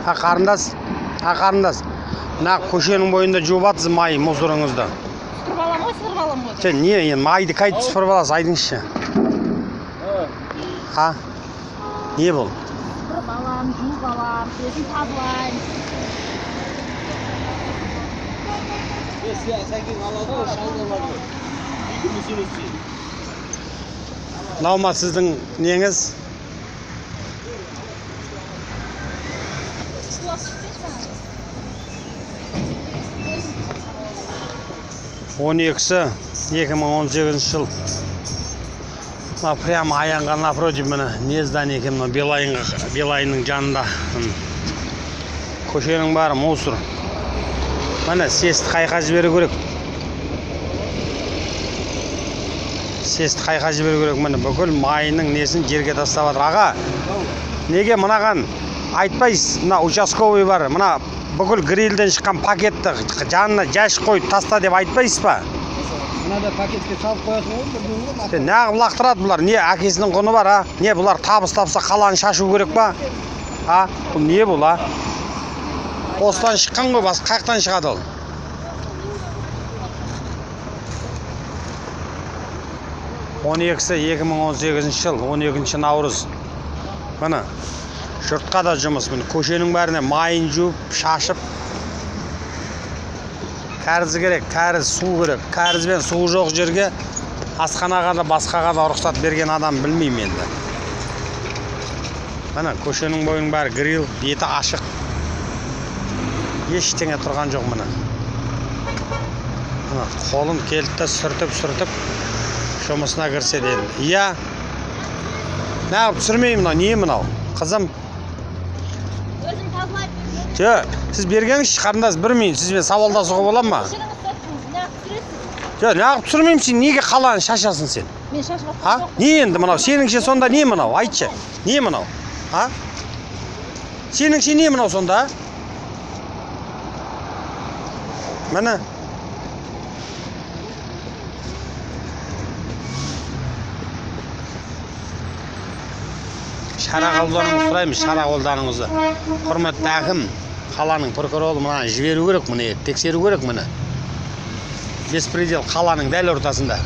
Қарындас. Мына көшенің бойында жуып атсыз май мусорыңызды. Сырбалам ғой. Не, енді майды қайтып сырбаласыз, айтыңызшы. Не бұл? Сырбалам, жуып алам, өзім тазалайм. Сәкен алады, шалдалады. Екі мүсінесі. Мынау ма сіздің неңіз? Он екісі 2018 жыл. Прямо аянға напротив міне не здание екен, Белайынның жанында. Көшенің бары мусор. Міне сесті қайқа жіберу керек. Міне бүкіл майының несін жерге тастап жатыр. Аға, неге мынаған айтпайсыз? Мына участковый бар. Мына бүкіл грильден шыққан пакетті жанына жәшік қойып таста деп айтпайсыз ба? Мынада пакетке салып қоясың ғой, бірдеңе ма? Неғып лақтырады бұлар? Не әкесінің құны бар, а? Не бұлар табыс тапса қаланы шашу керек па? Бұл не бұл, а? Осыдан шыққан ғой, бас қаяқтан шығады ол? Он екісі 2018 жыл, 12 наурыз. Міне, жұртқа да жұмыс. Көшенің бәріне майын жуып, шашып. Кәріз керек, кәріз, су керек. Кәріз бен су жоқ жерге асханаға да басқаға да рұқсат берген адам білмеймін енді. Міне, көшенің бойының бәрі грил, беті ашық. Ештеңе тұрған жоқ міне. Қолын келді сүртіп жұмысына кірседі енді. Иә. Неғып түсірмеймін мынау, не мынау? Қызым. Өзім тазалайм. Сіз бергеніңізші қарындас, білмеймін, сізбен сауалдасуға болады ма? Неғып түсірмеймін, сен неге қаланы шашасың сен? Мен шашып атқан жоқ. Не енді мынау? Сеніңше сонда не мынау? Айтшы. Не мынау? Сеніңше не мынау сонда? Міне. Шара қолданыңызды сұраймыз, шара қолданыңызды. Құрметті әкім, қаланың прокуроры мына жіберу керек, міне тексеру керек міне. Беспредел қаланың дәл ортасында.